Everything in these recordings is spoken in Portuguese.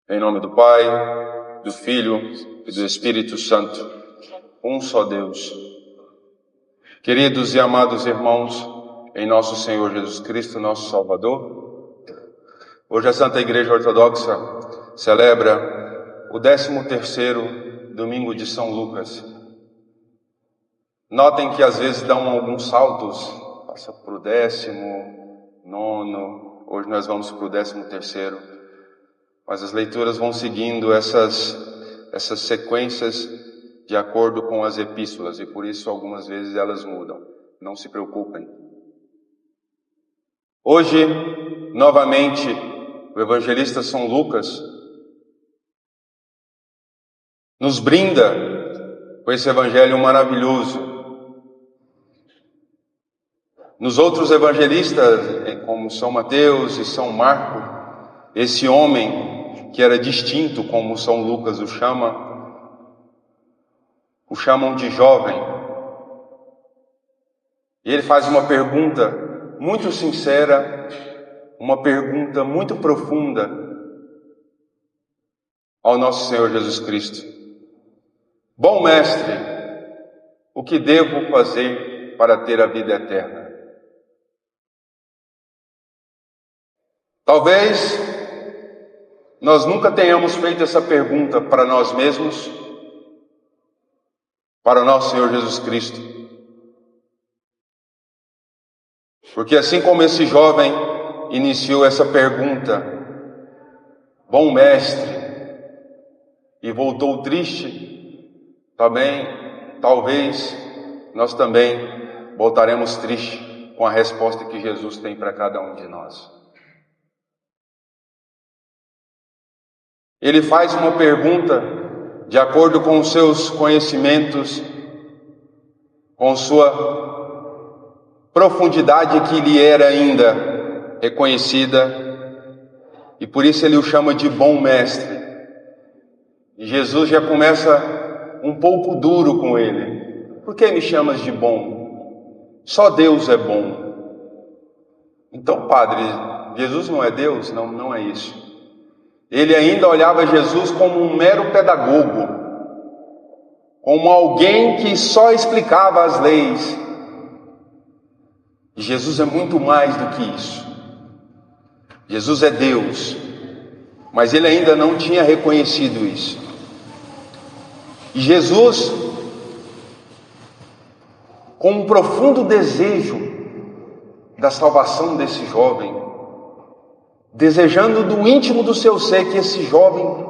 Em nome do Pai, do Filho e do Espírito Santo, um só Deus. Queridos e amados irmãos, em nosso Senhor Jesus Cristo, nosso Salvador, hoje a Santa Igreja Ortodoxa celebra o 13º domingo de São Lucas. Notem que às vezes dão alguns saltos, passa para o 19º, hoje nós vamos para o 13º. Mas as leituras vão seguindo essas sequências de acordo com as epístolas, e por isso algumas vezes elas mudam. Não se preocupem. Hoje, novamente, o evangelista São Lucas nos brinda com esse evangelho maravilhoso. Nos outros evangelistas, como São Mateus e São Marcos, esse homem que era distinto, como São Lucas o chamam de jovem. E ele faz uma pergunta muito sincera, uma pergunta muito profunda ao nosso Senhor Jesus Cristo. Bom mestre, o que devo fazer para ter a vida eterna? Talvez nós nunca tenhamos feito essa pergunta para nós mesmos, para o nosso Senhor Jesus Cristo. Porque assim como esse jovem iniciou essa pergunta, bom mestre, e voltou triste, talvez nós também voltaremos triste com a resposta que Jesus tem para cada um de nós. Ele faz uma pergunta de acordo com os seus conhecimentos, com sua profundidade que lhe era ainda reconhecida, e por isso ele o chama de bom mestre. E Jesus já começa um pouco duro com ele. Por que me chamas de bom? Só Deus é bom. Então, padre, Jesus não é Deus? Não é isso. Ele ainda olhava Jesus como um mero pedagogo, como alguém que só explicava as leis. E Jesus é muito mais do que isso. Jesus é Deus, mas ele ainda não tinha reconhecido isso. E Jesus, com um profundo desejo da salvação desse jovem, desejando do íntimo do seu ser que esse jovem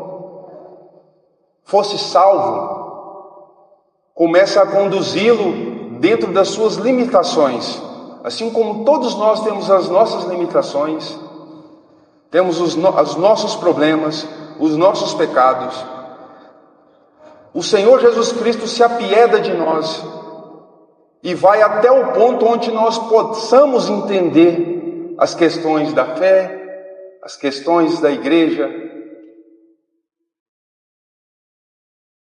fosse salvo, começa a conduzi-lo dentro das suas limitações. Assim como todos nós temos as nossas limitações, temos os nossos problemas, os nossos pecados, o Senhor Jesus Cristo se apieda de nós e vai até o ponto onde nós possamos entender as questões da fé, as questões da igreja,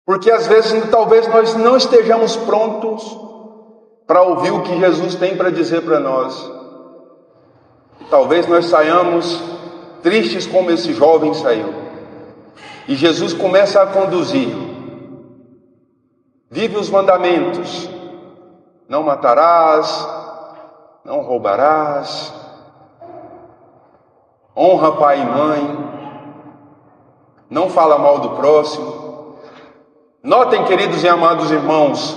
porque às vezes talvez nós não estejamos prontos para ouvir o que Jesus tem para dizer para nós. Talvez nós saiamos tristes como esse jovem saiu. E Jesus começa a conduzir. Vive os mandamentos: não matarás, não roubarás, honra pai e mãe, não fala mal do próximo. Notem, queridos e amados irmãos,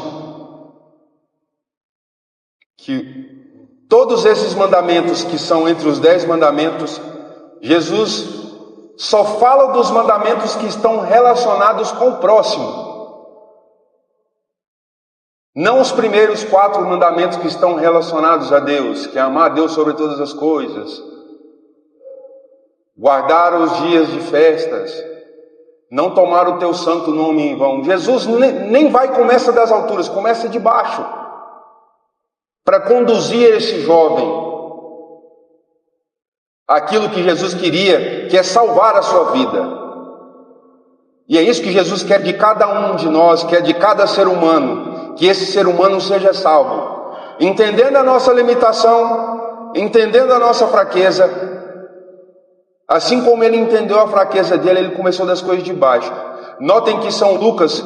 que todos esses mandamentos que são entre os 10 mandamentos, Jesus só fala dos mandamentos que estão relacionados com o próximo. Não os primeiros 4 mandamentos que estão relacionados a Deus, que é amar a Deus sobre todas as coisas, guardar os dias de festas, não tomar o teu santo nome em vão. Jesus nem vai começa das alturas, começa de baixo, para conduzir esse jovem aquilo que Jesus queria, que é salvar a sua vida. E é isso que Jesus quer de cada um de nós, quer de cada ser humano, que esse ser humano seja salvo, entendendo a nossa limitação, entendendo a nossa fraqueza. Assim como ele entendeu a fraqueza dele, ele começou das coisas de baixo. Notem que São Lucas,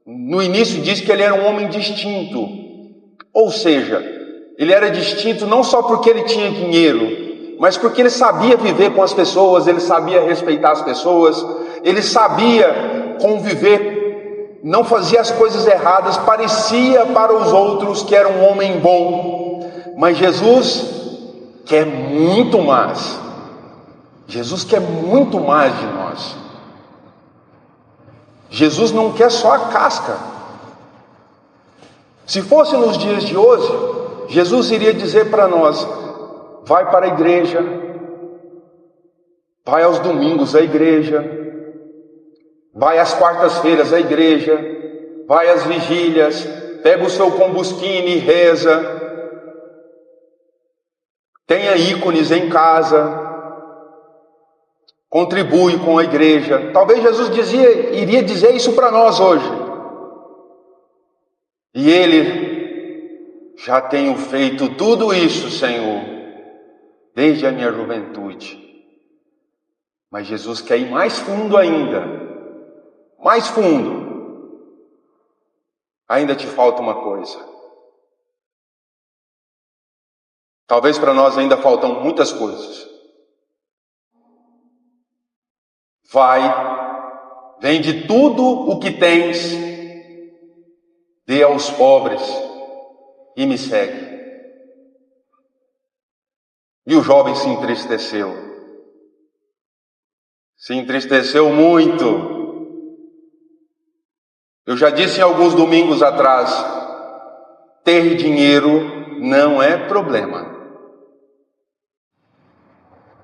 no início, diz que ele era um homem distinto. Ou seja, ele era distinto não só porque ele tinha dinheiro, mas porque ele sabia viver com as pessoas, ele sabia respeitar as pessoas, ele sabia conviver, não fazia as coisas erradas, parecia para os outros que era um homem bom. Mas Jesus quer muito mais. Jesus quer muito mais de nós. Jesus não quer só a casca. Se fosse nos dias de hoje, Jesus iria dizer para nós: vai para a igreja, vai aos domingos à igreja, vai às quartas-feiras à igreja, vai às vigílias, pega o seu combustível e reza, tenha ícones em casa, contribui com a igreja. Talvez Jesus iria dizer isso para nós hoje. E ele: já tenho feito tudo isso, Senhor, desde a minha juventude. Mas Jesus quer ir mais fundo ainda. Mais fundo. Ainda te falta uma coisa. Talvez para nós ainda faltam muitas coisas. Vai, vende tudo o que tens, dê aos pobres e me segue. E o jovem se entristeceu. Se entristeceu muito. Eu já disse em alguns domingos atrás, ter dinheiro não é problema.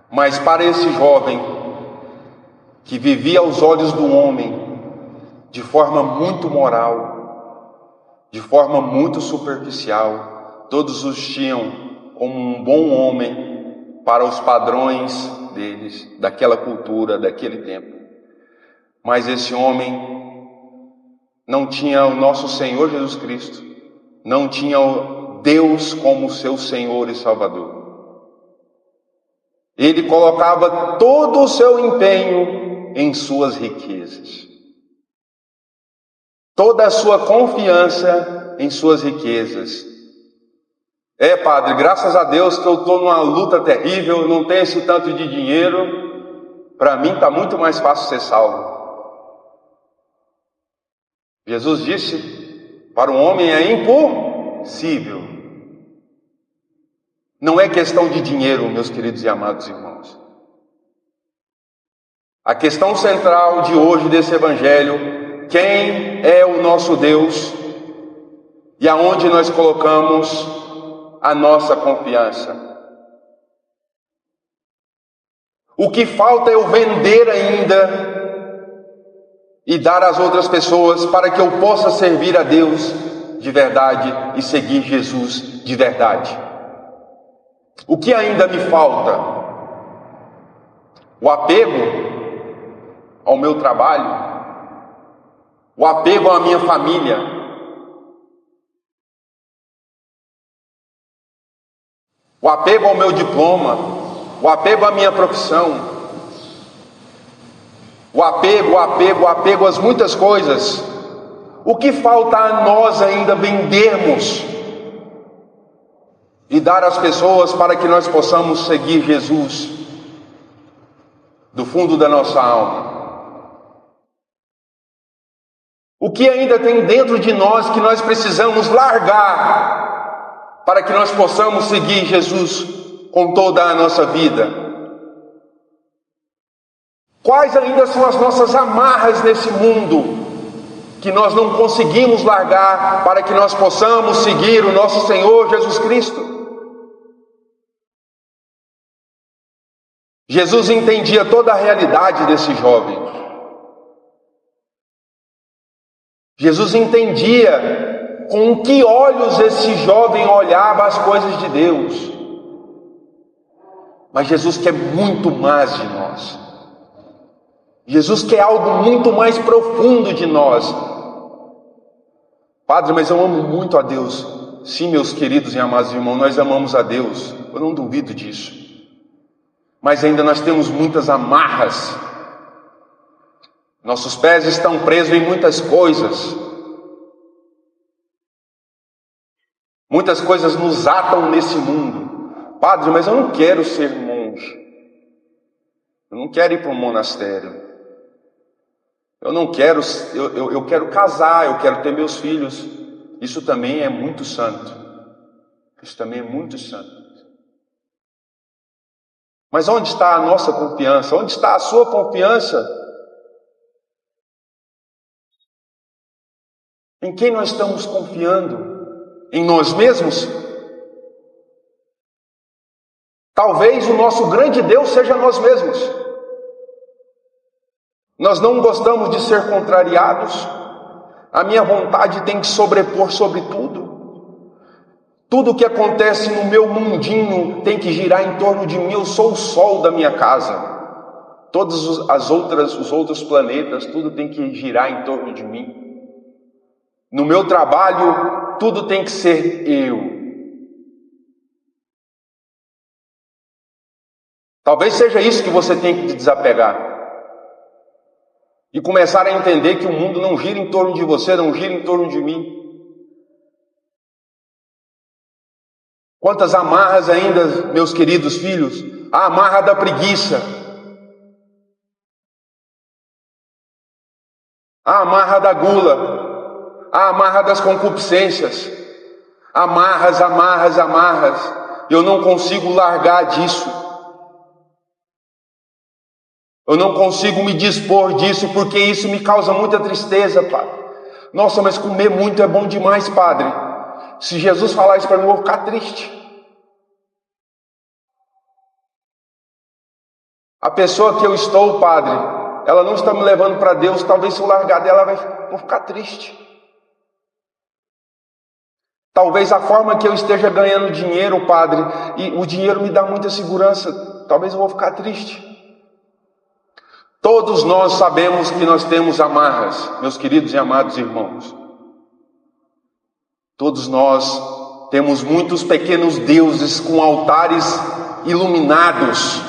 Mas para esse jovem, que vivia aos olhos do homem de forma muito moral, de forma muito superficial, todos os tinham como um bom homem para os padrões deles, daquela cultura, daquele tempo. Mas esse homem não tinha o nosso Senhor Jesus Cristo, não tinha Deus como seu Senhor e Salvador. Ele colocava todo o seu empenho em suas riquezas, toda a sua confiança em suas riquezas. Padre, graças a Deus que eu estou numa luta terrível, não tenho esse tanto de dinheiro, para mim está muito mais fácil ser salvo. Jesus disse, para o homem é impossível. Não é questão de dinheiro, meus queridos e amados irmãos. A questão central de hoje desse Evangelho: quem é o nosso Deus e aonde nós colocamos a nossa confiança? O que falta é eu vender ainda e dar às outras pessoas para que eu possa servir a Deus de verdade e seguir Jesus de verdade. O que ainda me falta? O apego ao meu trabalho, o apego à minha família, o apego ao meu diploma, o apego à minha profissão, o apego às muitas coisas. O que falta a nós ainda vendermos e dar às pessoas para que nós possamos seguir Jesus do fundo da nossa alma? O que ainda tem dentro de nós que nós precisamos largar para que nós possamos seguir Jesus com toda a nossa vida? Quais ainda são as nossas amarras nesse mundo que nós não conseguimos largar para que nós possamos seguir o nosso Senhor Jesus Cristo? Jesus entendia toda a realidade desse jovem. Jesus entendia com que olhos esse jovem olhava as coisas de Deus. Mas Jesus quer muito mais de nós. Jesus quer algo muito mais profundo de nós. Padre, mas eu amo muito a Deus. Sim, meus queridos e amados irmãos, nós amamos a Deus. Eu não duvido disso. Mas ainda nós temos muitas amarras. Nossos pés estão presos em muitas coisas. Muitas coisas nos atam nesse mundo. Padre, mas eu não quero ser monge. Eu não quero ir para um monastério. Eu não quero, eu quero casar, eu quero ter meus filhos. Isso também é muito santo. Isso também é muito santo. Mas onde está a nossa confiança? Onde está a sua confiança? Em quem nós estamos confiando? Em nós mesmos? Talvez o nosso grande Deus seja nós mesmos. Nós não gostamos de ser contrariados. A minha vontade tem que sobrepor sobre tudo. Tudo que acontece no meu mundinho tem que girar em torno de mim. Eu sou o sol da minha casa. Todos os outros planetas, tudo tem que girar em torno de mim. No meu trabalho, tudo tem que ser eu. Talvez seja isso que você tem que desapegar. E começar a entender que o mundo não gira em torno de você, não gira em torno de mim. Quantas amarras ainda, meus queridos filhos? A amarra da preguiça. A amarra da gula. A amarra das concupiscências. Amarras, amarras, amarras. Eu não consigo largar disso. Eu não consigo me dispor disso, porque isso me causa muita tristeza, Padre. Nossa, mas comer muito é bom demais, Padre. Se Jesus falar isso para mim, eu vou ficar triste. A pessoa que eu estou, Padre, ela não está me levando para Deus. Talvez se eu largar dela, vou ficar triste. Talvez a forma que eu esteja ganhando dinheiro, Padre, e o dinheiro me dá muita segurança. Talvez eu vou ficar triste. Todos nós sabemos que nós temos amarras, meus queridos e amados irmãos. Todos nós temos muitos pequenos deuses com altares iluminados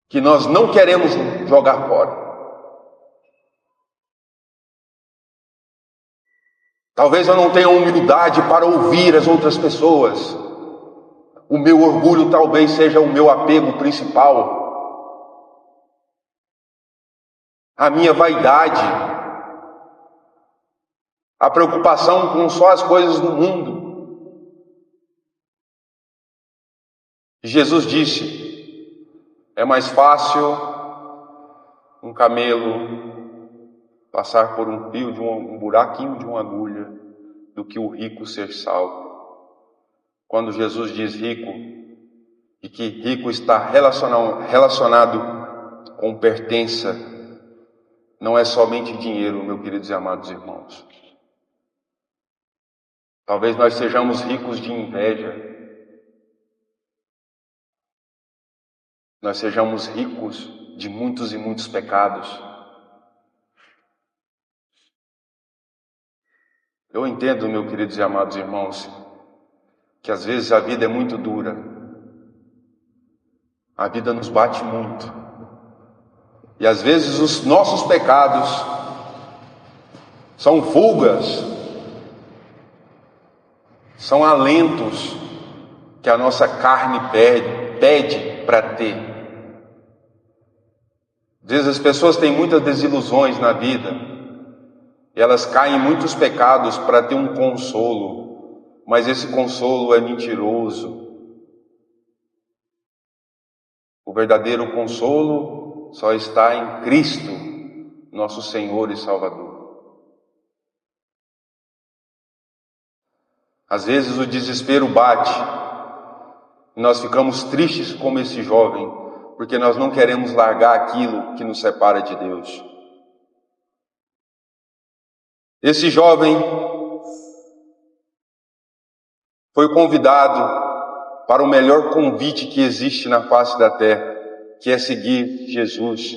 que nós não queremos jogar fora. Talvez eu não tenha humildade para ouvir as outras pessoas. O meu orgulho talvez seja o meu apego principal. A minha vaidade, a preocupação com só as coisas do mundo. Jesus disse: é mais fácil um camelo passar por um fio um buraquinho de uma agulha do que o rico ser salvo. Quando Jesus diz rico, e que rico está relacionado com pertença, não é somente dinheiro, meus queridos e amados irmãos. Talvez nós sejamos ricos de inveja. Nós sejamos ricos de muitos e muitos pecados. Eu entendo, meus queridos e amados irmãos, que às vezes a vida é muito dura. A vida nos bate muito. E às vezes os nossos pecados são fugas, são alentos que a nossa carne pede para ter. Às vezes as pessoas têm muitas desilusões na vida e elas caem em muitos pecados para ter um consolo, mas esse consolo é mentiroso. O verdadeiro consolo só está em Cristo, nosso Senhor e Salvador. Às vezes o desespero bate e nós ficamos tristes como esse jovem, porque nós não queremos largar aquilo que nos separa de Deus. Esse jovem foi convidado para o melhor convite que existe na face da terra, que é seguir Jesus,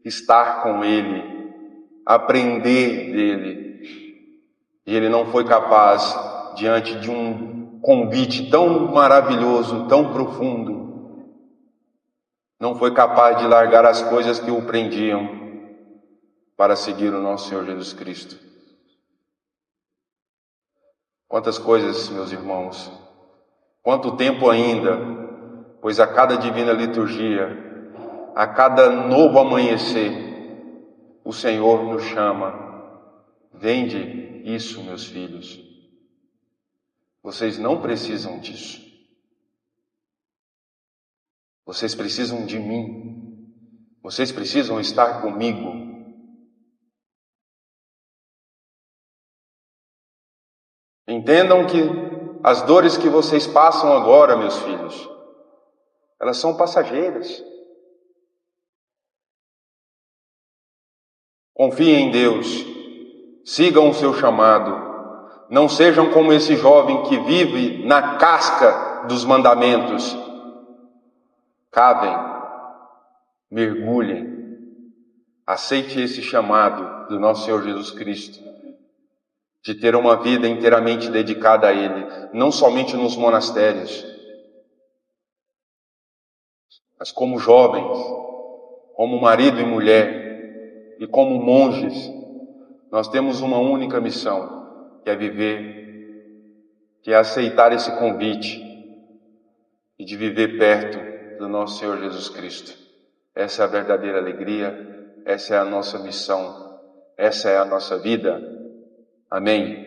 estar com Ele, aprender dele. E ele não foi capaz, diante de um convite tão maravilhoso, tão profundo, não foi capaz de largar as coisas que o prendiam para seguir o nosso Senhor Jesus Cristo. Quantas coisas, meus irmãos, quanto tempo ainda, pois a cada divina liturgia, a cada novo amanhecer, o Senhor nos chama: vende isso, meus filhos. Vocês não precisam disso. Vocês precisam de mim. Vocês precisam estar comigo. Entendam que as dores que vocês passam agora, meus filhos, elas são passageiras. Confiem em Deus, sigam o seu chamado, não sejam como esse jovem que vive na casca dos mandamentos. Cavem, mergulhem, aceite esse chamado do nosso Senhor Jesus Cristo, de ter uma vida inteiramente dedicada a Ele, não somente nos monastérios, mas como jovens, como marido e mulher, e como monges. Nós temos uma única missão, que é viver, que é aceitar esse convite e de viver perto do nosso Senhor Jesus Cristo. Essa é a verdadeira alegria, essa é a nossa missão, essa é a nossa vida. Amém.